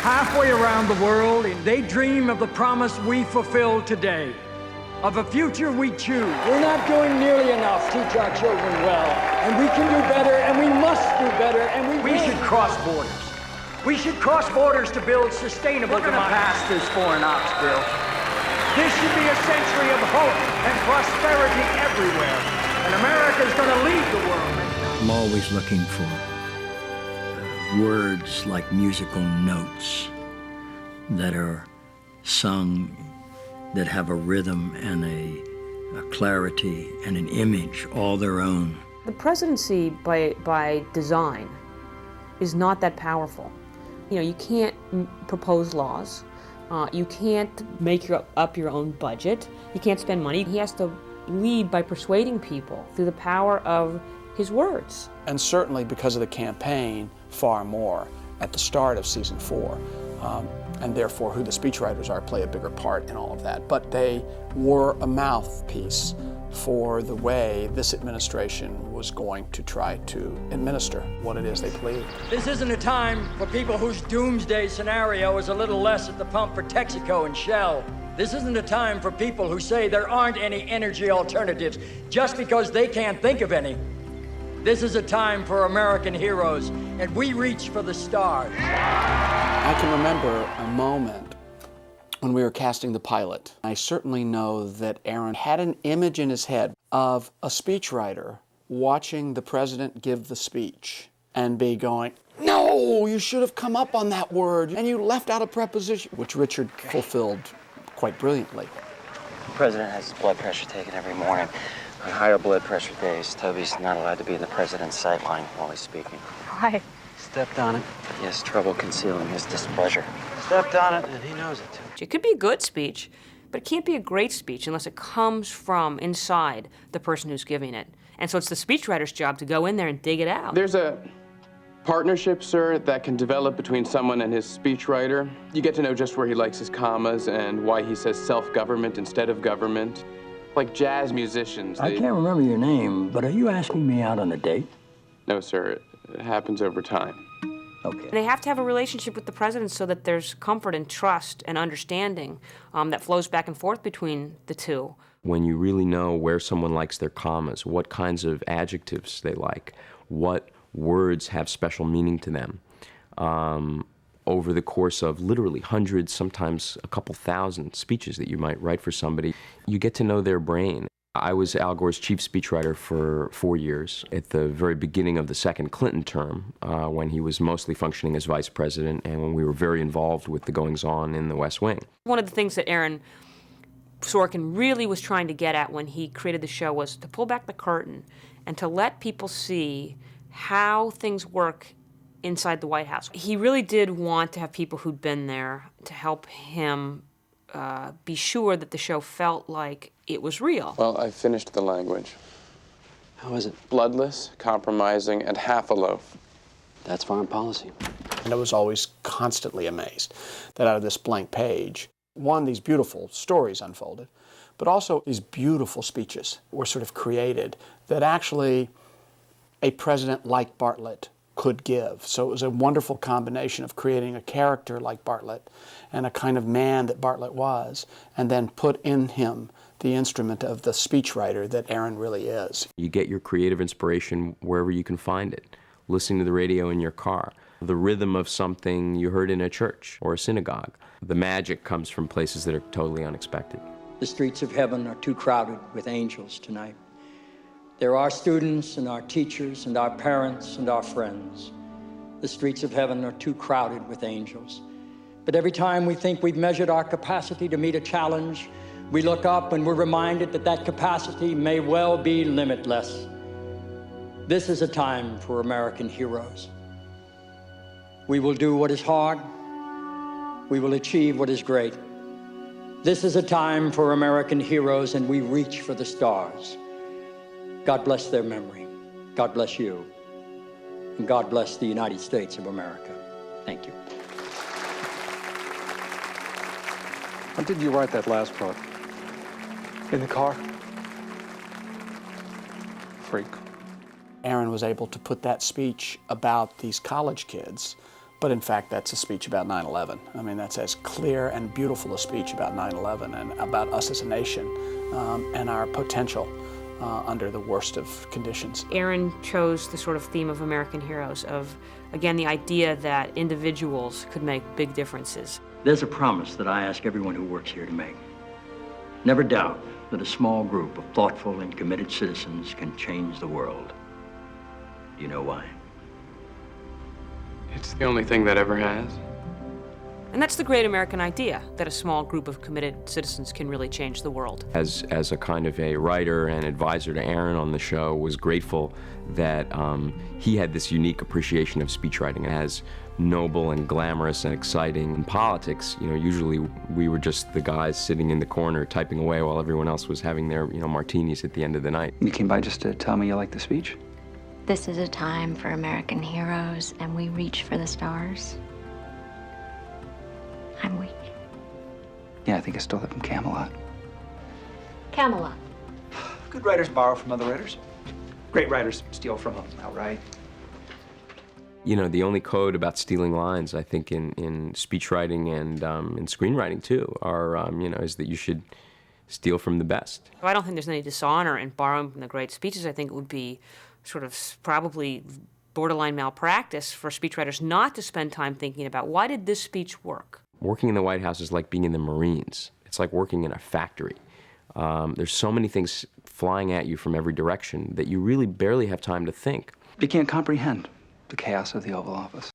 Halfway around the world, they dream of the promise we fulfill today, of a future we choose. We're not doing nearly enough to teach our children well, and we can do better, and we must do better, and we should cross borders. We should cross borders to build sustainable democracy. We're going to pass this Foreign Ops bill. This should be a century of hope and prosperity everywhere, and America's going to lead the world. I'm always looking for words like musical notes that are sung, that have a rhythm and a clarity and an image all their own. The presidency by design is not that powerful. You know, you can't propose laws. You can't make up your own budget. You can't spend money. He has to lead by persuading people through the power of his words. And certainly because of the campaign, far more at the start of season 4. And therefore who the speechwriters are play a bigger part in all of that. But they were a mouthpiece for the way this administration was going to try to administer what it is they believe. This isn't a time for people whose doomsday scenario is a little less at the pump for Texaco and Shell. This isn't a time for people who say there aren't any energy alternatives just because they can't think of any. This is a time for American heroes, and we reach for the stars. I can remember a moment when we were casting the pilot. I certainly know that Aaron had an image in his head of a speechwriter watching the president give the speech and be going, "No, you should have come up on that word, and you left out a preposition," which Richard fulfilled quite brilliantly. The president has his blood pressure taken every morning. On higher blood pressure days, Toby's not allowed to be in the president's sight line while he's speaking. Why? Stepped on it. He has trouble concealing his displeasure. Stepped on it, and he knows it too. It could be a good speech, but it can't be a great speech unless it comes from inside the person who's giving it. And so it's the speechwriter's job to go in there and dig it out. There's a partnership, sir, that can develop between someone and his speechwriter. You get to know just where he likes his commas and why he says self-government instead of government. Like jazz musicians. I can't remember your name, but are you asking me out on a date? No, sir. It happens over time. Okay. They have to have a relationship with the president so that there's comfort and trust and understanding that flows back and forth between the two. When you really know where someone likes their commas, what kinds of adjectives they like, what words have special meaning to them, over the course of literally hundreds, sometimes a couple thousand speeches that you might write for somebody, you get to know their brain. I was Al Gore's chief speechwriter for 4 years at the very beginning of the second Clinton term, when he was mostly functioning as vice president and when we were very involved with the goings-on in the West Wing. One of the things that Aaron Sorkin really was trying to get at when he created the show was to pull back the curtain and to let people see how things work inside the White House. He really did want to have people who'd been there to help him be sure that the show felt like it was real. Well, I finished the language. How is it? Bloodless, compromising, and half a loaf. That's foreign policy. And I was always constantly amazed that out of this blank page, one, these beautiful stories unfolded, but also these beautiful speeches were sort of created that actually a president like Bartlett could give. So it was a wonderful combination of creating a character like Bartlett and a kind of man that Bartlett was, and then put in him the instrument of the speechwriter that Aaron really is. You get your creative inspiration wherever you can find it. Listening to the radio in your car, the rhythm of something you heard in a church or a synagogue. The magic comes from places that are totally unexpected. The streets of heaven are too crowded with angels tonight. There are students and our teachers and our parents and our friends. The streets of heaven are too crowded with angels. But every time we think we've measured our capacity to meet a challenge, we look up and we're reminded that that capacity may well be limitless. This is a time for American heroes. We will do what is hard. We will achieve what is great. This is a time for American heroes, and we reach for the stars. God bless their memory. God bless you. And God bless the United States of America. Thank you. When did you write that last part? In the car? Freak. Aaron was able to put that speech about these college kids But in fact, that's a speech about 9/11. I mean, that's as clear and beautiful a speech about 9/11 and about us as a nation and our potential under the worst of conditions. Aaron chose the sort of theme of American heroes, of, again, the idea that individuals could make big differences. There's a promise that I ask everyone who works here to make. Never doubt that a small group of thoughtful and committed citizens can change the world. Do you know why? It's the only thing that ever has. And that's the great American idea, that a small group of committed citizens can really change the world. As a kind of a writer and advisor to Aaron on the show, was grateful that he had this unique appreciation of speechwriting as noble and glamorous and exciting. In politics, usually we were just the guys sitting in the corner typing away while everyone else was having their, martinis at the end of the night. You came by just to tell me you liked the speech? This is a time for American heroes, and we reach for the stars. I'm weak. Yeah, I think I stole that from Camelot. Camelot. Good writers borrow from other writers. Great writers steal from them outright. The only code about stealing lines, I think, in speechwriting and in screenwriting too, are is that you should steal from the best. I don't think there's any dishonor in borrowing from the great speeches. I think it would be sort of probably borderline malpractice for speechwriters not to spend time thinking about, why did this speech work? Working in the White House is like being in the Marines. It's like working in a factory. There's so many things flying at you from every direction that you really barely have time to think. You can't comprehend the chaos of the Oval Office.